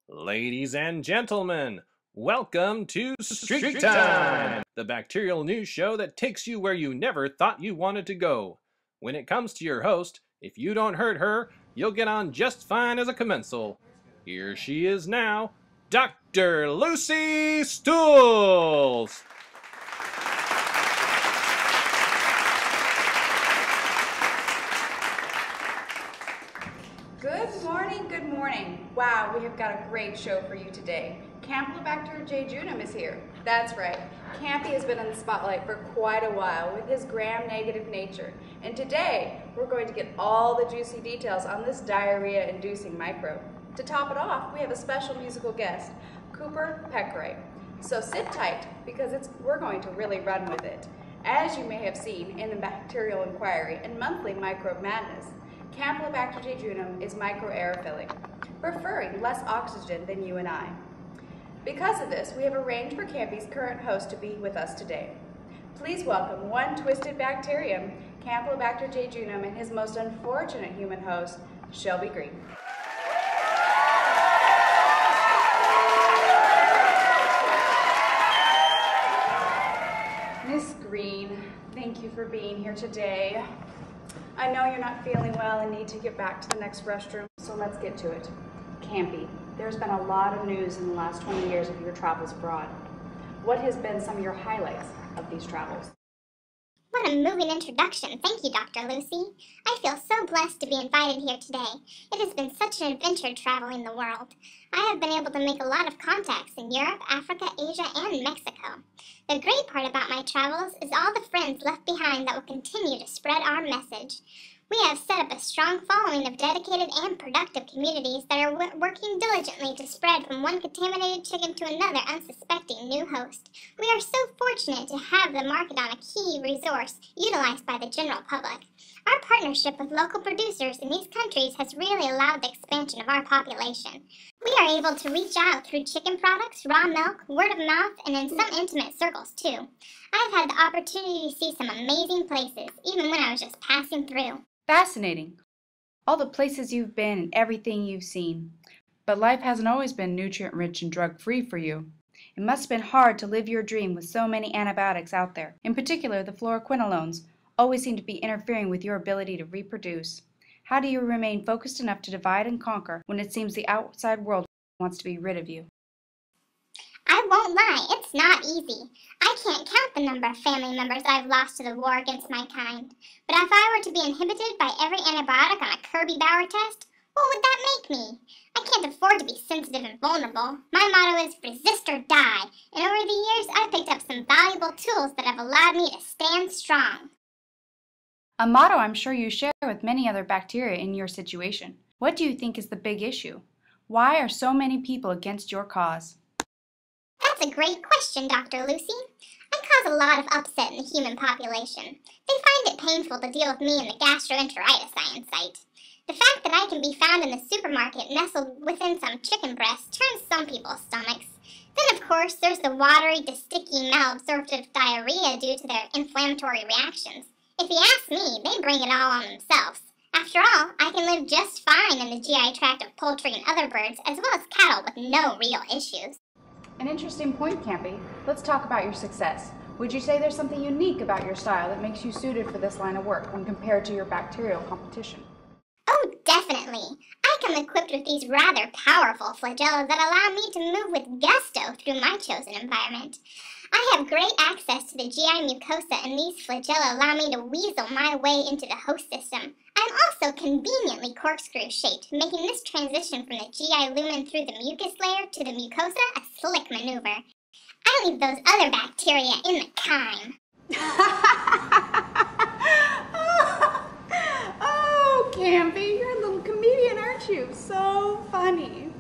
Ladies and gentlemen, welcome to Streak Time, the bacterial news show that takes you where you never thought you wanted to go. When it comes to your host, if you don't hurt her, you'll get on just fine as a commensal. Here she is now, Dr. Lucy Stools. Good morning. Wow, we have got a great show for you today. Campylobacter jejunum is here. That's right. Campy has been in the spotlight for quite a while with his gram-negative nature. And today, we're going to get all the juicy details on this diarrhea-inducing microbe. To top it off, we have a special musical guest, Cooper Peckray. So sit tight, because we're going to really run with it. As you may have seen in the Bacterial Inquiry and Monthly Microbe Madness, Campylobacter jejunum is microaerophilic, preferring less oxygen than you and I. Because of this, we have arranged for Campy's current host to be with us today. Please welcome one twisted bacterium, Campylobacter jejunum, and his most unfortunate human host, Shelby Green. Miss Green, thank you for being here today. I know you're not feeling well and need to get back to the next restroom, so let's get to it. Campy, there's been a lot of news in the last 20 years of your travels abroad. What has been some of your highlights of these travels? What a moving introduction. Thank you, Dr. Lucy. I feel so blessed to be invited here today. It has been such an adventure traveling the world. I have been able to make a lot of contacts in Europe, Africa, Asia, and Mexico. The great part about my travels is all the friends left behind that will continue to spread our message. We have set up a strong following of dedicated and productive communities that are working diligently to spread from one contaminated chicken to another unsuspecting new host. We are so fortunate to have the market on a key resource utilized by the general public. Our partnership with local producers in these countries has really allowed the expansion of our population. We are able to reach out through chicken products, raw milk, word of mouth, and in some intimate circles too. I've had the opportunity to see some amazing places, even when I was just passing through. Fascinating. All the places you've been and everything you've seen. But life hasn't always been nutrient-rich and drug-free for you. It must have been hard to live your dream with so many antibiotics out there. In particular, the fluoroquinolones always seem to be interfering with your ability to reproduce. How do you remain focused enough to divide and conquer when it seems the outside world wants to be rid of you? I won't lie, it's not easy. I can't count the number of family members I've lost to the war against my kind. But if I were to be inhibited by every antibiotic on a Kirby-Bauer test, what would that make me? I can't afford to be sensitive and vulnerable. My motto is resist or die, and over the years I've picked up some valuable tools that have allowed me to stand strong. A motto I'm sure you share with many other bacteria in your situation. What do you think is the big issue? Why are so many people against your cause? That's a great question, Dr. Lucy. I cause a lot of upset in the human population. They find it painful to deal with me in the gastroenteritis I incite. The fact that I can be found in the supermarket nestled within some chicken breasts turns some people's stomachs. Then, of course, there's the watery to sticky malabsorptive diarrhea due to their inflammatory reactions. If you ask me, they bring it all on themselves. After all, I can live just fine in the GI tract of poultry and other birds, as well as cattle with no real issues. An interesting point, Campy. Let's talk about your success. Would you say there's something unique about your style that makes you suited for this line of work when compared to your bacterial competition? Oh, definitely. I come equipped with these rather powerful flagella that allow me to move with gusto through my chosen environment. I have great access to the GI mucosa, and these flagella allow me to weasel my way into the host system. I'm also conveniently corkscrew shaped, making this transition from the GI lumen through the mucus layer to the mucosa a slick maneuver. I leave those other bacteria in the chyme. Oh, Campy, you're a little comedian, aren't you? So funny.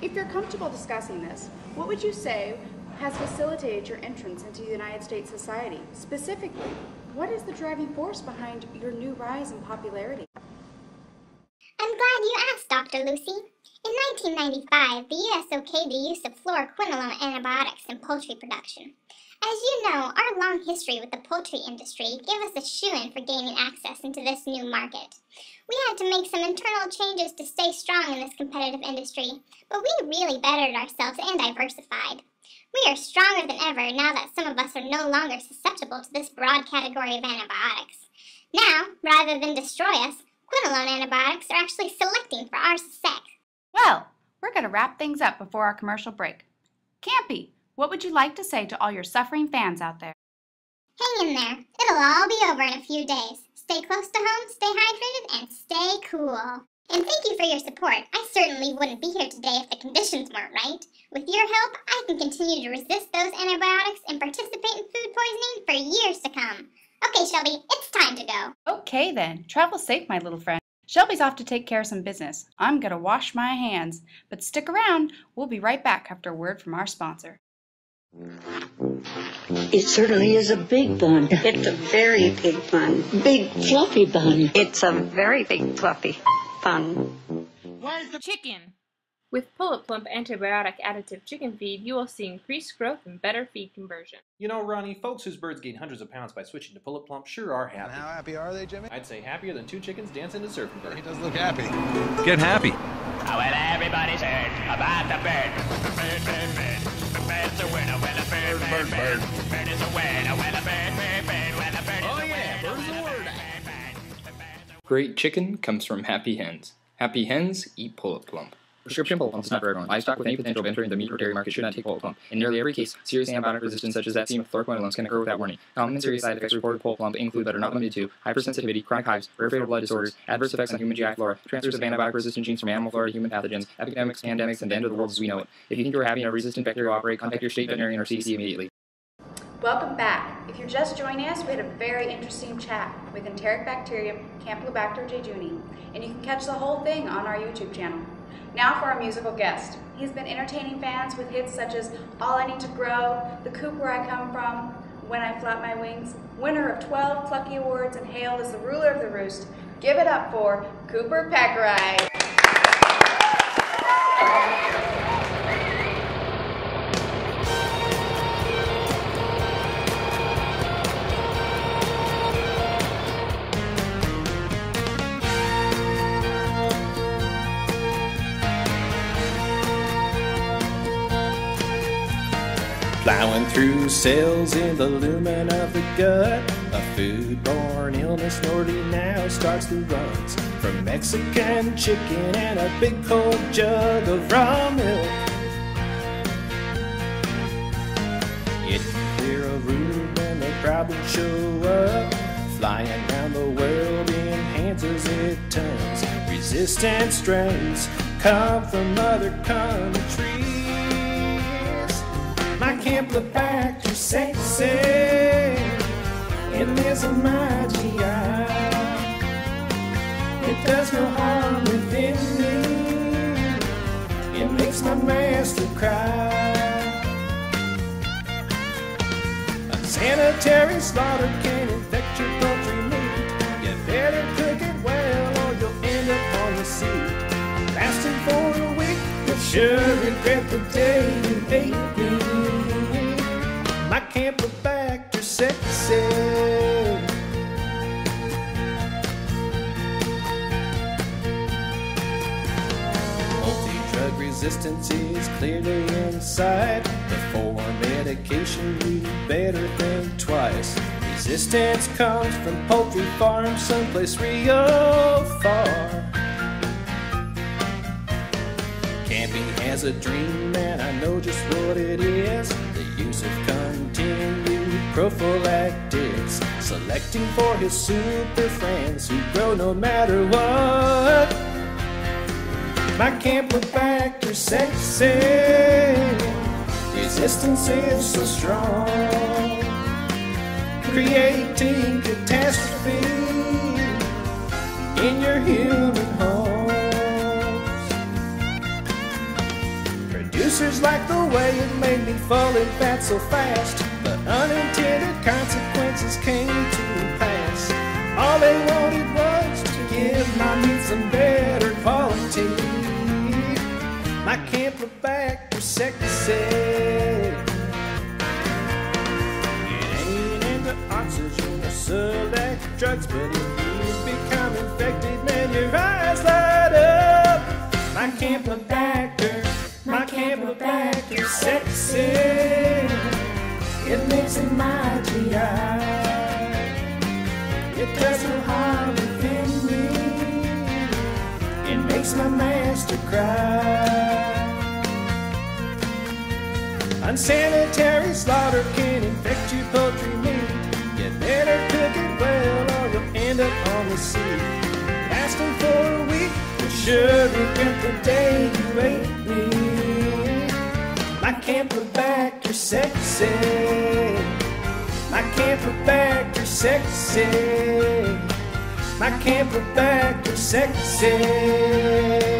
If you're comfortable discussing this, what would you say has facilitated your entrance into the United States society? Specifically, what is the driving force behind your new rise in popularity? I'm glad you asked, Dr. Lucy. In 1995, the U.S. okayed the use of fluoroquinolone antibiotics in poultry production. As you know, our long history with the poultry industry gave us a shoo-in for gaining access into this new market. We had to make some internal changes to stay strong in this competitive industry, but we really bettered ourselves and diversified. We are stronger than ever now that some of us are no longer susceptible to this broad category of antibiotics. Now, rather than destroy us, quinolone antibiotics are actually selecting for our success. Well, we're going to wrap things up before our commercial break. Campy, what would you like to say to all your suffering fans out there? Hang in there. It'll all be over in a few days. Stay close to home, stay hydrated, and stay cool. And thank you for your support. I certainly wouldn't be here today if the conditions weren't right. With your help, I can continue to resist those antibiotics and participate in food poisoning for years to come. Okay, Shelby, it's time to go. Okay then, travel safe, my little friend. Shelby's off to take care of some business. I'm going to wash my hands. But stick around. We'll be right back after a word from our sponsor. It certainly is a big bun. It's a very big bun. Big fluffy bun. It's a very big fluffy bun. Chicken. With Pullet Plump antibiotic additive chicken feed, you will see increased growth and better feed conversion. You know, Ronnie, folks whose birds gain hundreds of pounds by switching to Pullet Plump sure are happy. How happy are they, Jimmy? I'd say happier than two chickens dancing to surfing bird. He does look happy. Get happy. Oh, well, everybody's heard about the bird. The bird's a winner, well, a bird. Bird is a winner, well, a bird. Well, a bird is Oh, yeah, bird's the word. Great chicken comes from happy hens. Happy hens eat Pullet Plump. Prescription Pullet Plump is not for everyone. Livestock with any potential of entering the meat or dairy market should not take Pullet Plump. In nearly every case, serious antibiotic resistance such as that seen with fluoroquinolones can occur without warning. Common and serious side effects reported with Pullet Plump include but are not limited to hypersensitivity, chronic hives, rare fatal blood disorders, adverse effects on human GI flora, transfers of antibiotic-resistant genes from animal flora to human pathogens, epidemics, pandemics, and the end of the world as we know it. If you think you are having a resistant bacterial outbreak, contact your state veterinarian or CDC immediately. Welcome back. If you're just joining us, we had a very interesting chat with Enterobacterium Campylobacter jejuni, and you can catch the whole thing on our YouTube channel. Now for our musical guest. He's been entertaining fans with hits such as All I Need to Grow, The Coop Where I Come From, When I Flap My Wings, winner of 12 Plucky Awards and hailed as the ruler of the roost. Give it up for Cooper Peckerite. Plowing through cells in the lumen of the gut, a foodborne illness Nordy now starts the runs. From Mexican chicken and a big cold jug of raw milk, it can clear a room when the problems show up. Flying around the world in hands as it turns. Resistant strains come from other countries. My Campylobacter sexy, and there's a my GI. It does no harm within me. It makes my master cry. Unsanitary slaughter can infect your poultry meat. You better cook it well or you'll end up on the seat. Lasting for a week, you'll sure regret the day you ate me. My Campylobacter sexy. Multi-drug resistance is clearly inside. Before medication, you better think twice. Resistance comes from poultry farms someplace real far. Campy has a dream, and I know just what it is. The use of continued prophylactics, selecting for his super friends who grow no matter what. My Campylobacter sexy, resistance is so strong, creating catastrophe in your human homes. Producers like the way it made me fall in fat so fast, but unintended consequences came to pass. All they wanted was to give my meat some better quality. My Campylobacter sexy. oxygen or select drugs. But if you become infected, man, your eyes light up. My Campylobacter, sexy. It lives in my GI. It does no harm within me. It makes my master cry. Unsanitary slaughter can infect your poultry meat. You better cook it well or you'll end up on the sea. Lasting for a week, you'll sure regret the day you ate me. My Campylobacter sexy. My Campylobacter sexy. My Campylobacter sexy.